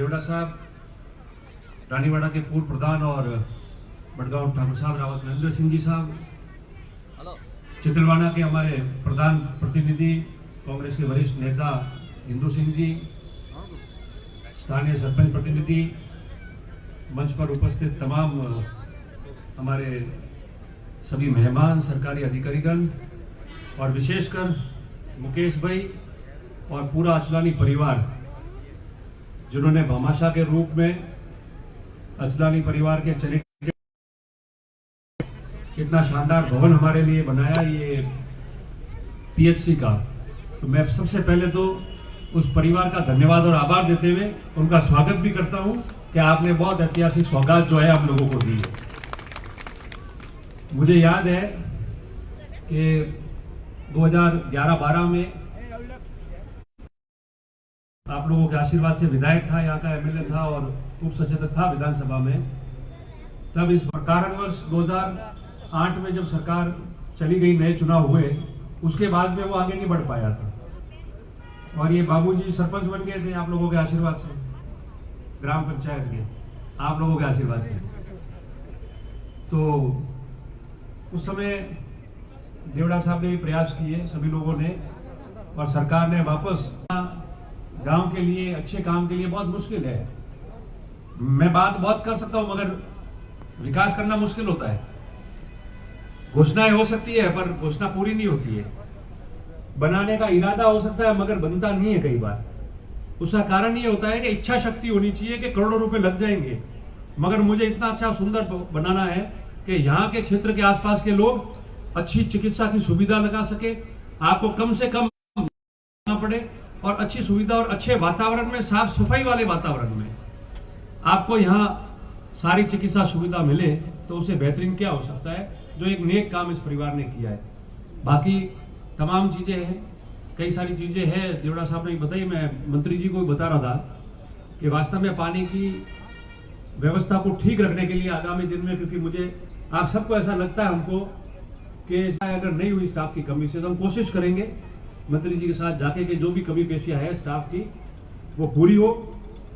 देवड़ा साहब, रानीवाड़ा के पूर्व प्रधान और बड़गांव ठाकुर साहब रावत नरेंद्र सिंह जी साहब, चितलवाना के हमारे प्रधान प्रतिनिधि कांग्रेस के वरिष्ठ नेता हिंदू सिंह जी, स्थानीय सरपंच प्रतिनिधि, मंच पर उपस्थित तमाम हमारे सभी मेहमान, सरकारी अधिकारीगण और विशेषकर मुकेश भाई और पूरा अचलानी परिवार, जिन्होंने भामाशाह के रूप में अचलानी परिवार के चरित्र इतना शानदार भवन हमारे लिए बनाया, ये पीएचसी का। तो मैं सबसे पहले तो उस परिवार का धन्यवाद और आभार देते हुए उनका स्वागत भी करता हूं कि आपने बहुत ऐतिहासिक सौगात जो है हम लोगों को दी है। मुझे याद है कि 2011-12 में आप लोगों के आशीर्वाद से विधायक था, यहाँ का एमएलए था और उप सचेतक था विधानसभा में। तब इस कारणवश 2008 में जब सरकार चली गई, नए चुनाव हुए, उसके बाद में वो आगे नहीं बढ़ पाया था और ये बाबूजी सरपंच बन गए थे आप लोगों के आशीर्वाद से, ग्राम पंचायत के आप लोगों के आशीर्वाद से। तो उस समय देवड़ा साहब ने भी प्रयास किए सभी लोगों ने, और सरकार ने वापस गांव के लिए, अच्छे काम के लिए बहुत मुश्किल है। मैं बात बहुत कर सकता हूं मगर विकास करना मुश्किल होता है। घोषणाएं हो सकती है पर घोषणा पूरी नहीं होती है। बनाने का इरादा हो सकता है मगर बनता नहीं है कई बार। उसका कारण ये होता है कि इच्छा शक्ति होनी चाहिए कि करोड़ों रुपए लग जाएंगे, मगर मुझे इतना अच्छा सुंदर बनाना है कि यहाँ के क्षेत्र के आसपास के लोग अच्छी चिकित्सा की सुविधा लगा सके, आपको कम से कम पड़े और अच्छी सुविधा और अच्छे वातावरण में, साफ सफाई वाले वातावरण में आपको यहाँ सारी चिकित्सा सुविधा मिले, तो उसे बेहतरीन क्या हो सकता है, जो एक नेक काम इस परिवार ने किया है। बाकी तमाम चीजें हैं, कई सारी चीजें हैं, देवड़ा साहब ने बताई। मैं मंत्री जी को भी बता रहा था कि वास्तव में पानी की व्यवस्था को ठीक रखने के लिए आगामी दिन में, क्योंकि मुझे आप सबको ऐसा लगता है हमको कि अगर नहीं हुई स्टाफ की कमी से, तो हम कोशिश करेंगे मंत्री जी के साथ जाके कि जो भी कमी पेशियां है स्टाफ की वो पूरी हो,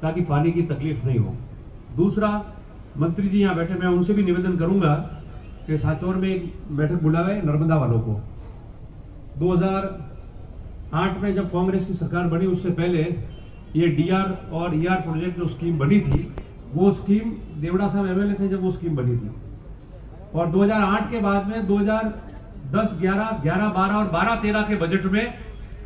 ताकि पानी की तकलीफ नहीं हो। दूसरा, मंत्री जी यहाँ बैठे, मैं उनसे भी निवेदन करूंगा कि सांचौर में एक बैठक बुलावे नर्मदा वालों को। 2008 में जब कांग्रेस की सरकार बनी, उससे पहले ये डीआर और ईआर प्रोजेक्ट जो स्कीम बनी थी, वो स्कीम देवड़ा साहब एमएलए थे जब वो स्कीम बनी थी। और 2008 के बाद में 2010, 11, 12 और 12-13 के बजट में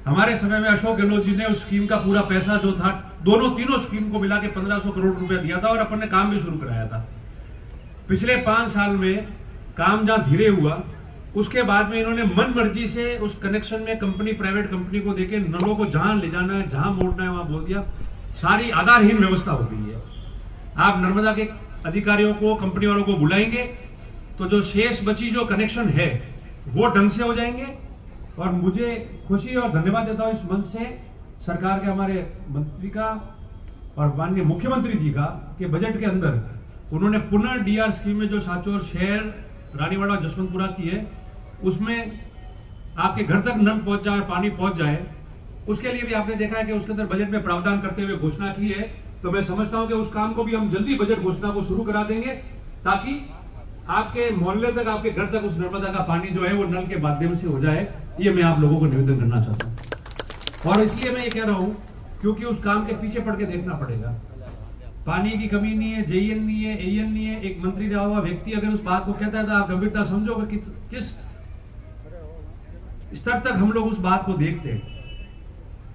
हमारे समय में अशोक गहलोत जी ने उस स्कीम का पूरा पैसा जो था, तीनों स्कीम को मिला के 1500 करोड़ रुपया दिया था और अपन ने काम भी शुरू कराया था। पिछले 5 साल में काम जहां धीरे हुआ, उसके बाद में इन्होंने मन मर्जी से उस कनेक्शन में कंपनी, प्राइवेट कंपनी को देके नलों को जहां ले जाना है, जहां मोड़ना है वहां बोल दिया। सारी आधारहीन व्यवस्था हो गई है। आप नर्मदा के अधिकारियों को, कंपनी वालों को बुलाएंगे तो जो शेष बची जो कनेक्शन है वो ढंग से हो जाएंगे। और मुझे खुशी और धन्यवाद देता हूं इस मंच से सरकार के हमारे मंत्री का और माननीय मुख्यमंत्री जी का, कि बजट के अंदर उन्होंने पुनः डीआर स्कीम में जो सांचौर शहर, रानीवाड़ा, जसवंतपुरा की है, उसमें आपके घर तक नल पहुंच जाए और पानी पहुंच जाए, उसके लिए भी आपने देखा है कि उसके अंदर बजट में प्रावधान करते हुए घोषणा की है। तो मैं समझता हूं कि उस काम को भी हम जल्दी बजट घोषणा को शुरू करा देंगे, ताकि आपके मोहल्ले तक, आपके घर तक उस नर्मदा का पानी जो है वो नल के माध्यम से हो जाए। ये मैं आप लोगों को निवेदन करना चाहता हूं। और इसलिए मैं ये कह रहा हूं क्योंकि उस काम के पीछे पड़ के देखना पड़ेगा। पानी की कमी नहीं है, जेईएन नहीं है, एईएन नहीं है। एक मंत्री रहा हुआ व्यक्ति अगर उस बात को कहता है तो आप गंभीरता समझोगे किस स्तर तक हम लोग उस बात को देखते हैं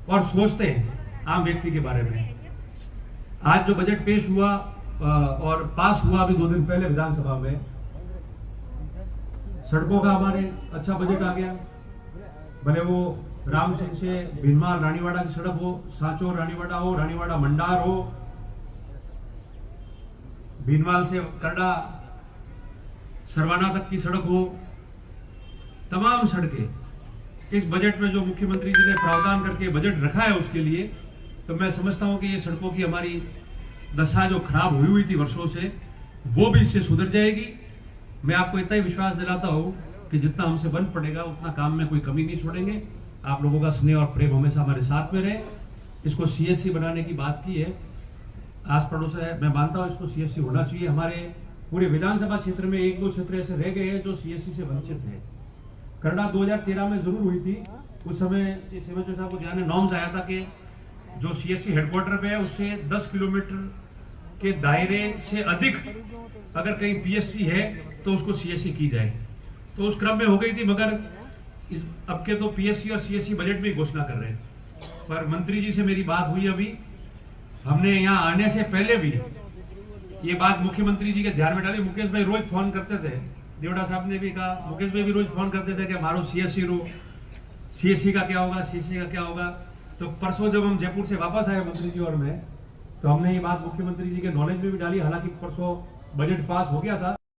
और सोचते हैं आम व्यक्ति के बारे में। आज जो बजट पेश हुआ और पास हुआ अभी 2 दिन पहले विधानसभा में, सड़कों का हमारे अच्छा बजट आ गया। भले वो राम सिंह से भिनमाल रानीवाड़ा की सड़क हो, सांचौर रानीवाड़ा हो, रानीवाड़ा मंडार हो, भिनमाल से करड़ा सरवाना तक की सड़क हो, तमाम सड़कें इस बजट में जो मुख्यमंत्री जी ने प्रावधान करके बजट रखा है उसके लिए, तो मैं समझता हूं कि ये सड़कों की हमारी दशा जो खराब हुई थी वर्षों से, वो भी इससे सुधर जाएगी। मैं आपको इतना ही विश्वास दिलाता हूं कि जितना हमसे बन पड़ेगा उतना काम में कोई कमी नहीं छोड़ेंगे। आप लोगों का स्नेह और प्रेम हमेशा हमारे साथ में रहे। इसको सीएससी बनाने की बात की है। आस पड़ोस है, मैं मानता हूँ इसको सीएससी होना चाहिए। हमारे पूरे विधानसभा क्षेत्र में 1-2 क्षेत्र ऐसे रह गए हैं जो सीएससी से वंचित है। करड़ा 2013 में जरूर हुई थी। उस समय इस एमएचओ साहब को ध्यान में नॉर्म्स आया था कि जो सीएससी हेडक्वार्टर पे है उससे 10 किलोमीटर के दायरे से अधिक अगर कहीं पीएससी है तो उसको सीएससी की जाए। तो उस क्रम में हो गई थी, मगर इस अब के तो पीएससी और सीएससी बजट में घोषणा कर रहे हैं। पर मंत्री जी से मेरी बात हुई अभी, हमने यहाँ आने से पहले भी ये बात मुख्यमंत्री जी के ध्यान में डाली। मुकेश भाई रोज फोन करते थे, देवड़ा साहब ने भी कहा, मुकेश भाई भी रोज फोन करते थे कि हमारो सीएससी का क्या होगा, सीएससी का क्या होगा। तो परसों जब हम जयपुर से वापस आए मंत्री जी और मैं, तो हमने ये बात मुख्यमंत्री जी के नॉलेज में भी डाली। हालांकि परसों बजट पास हो गया था,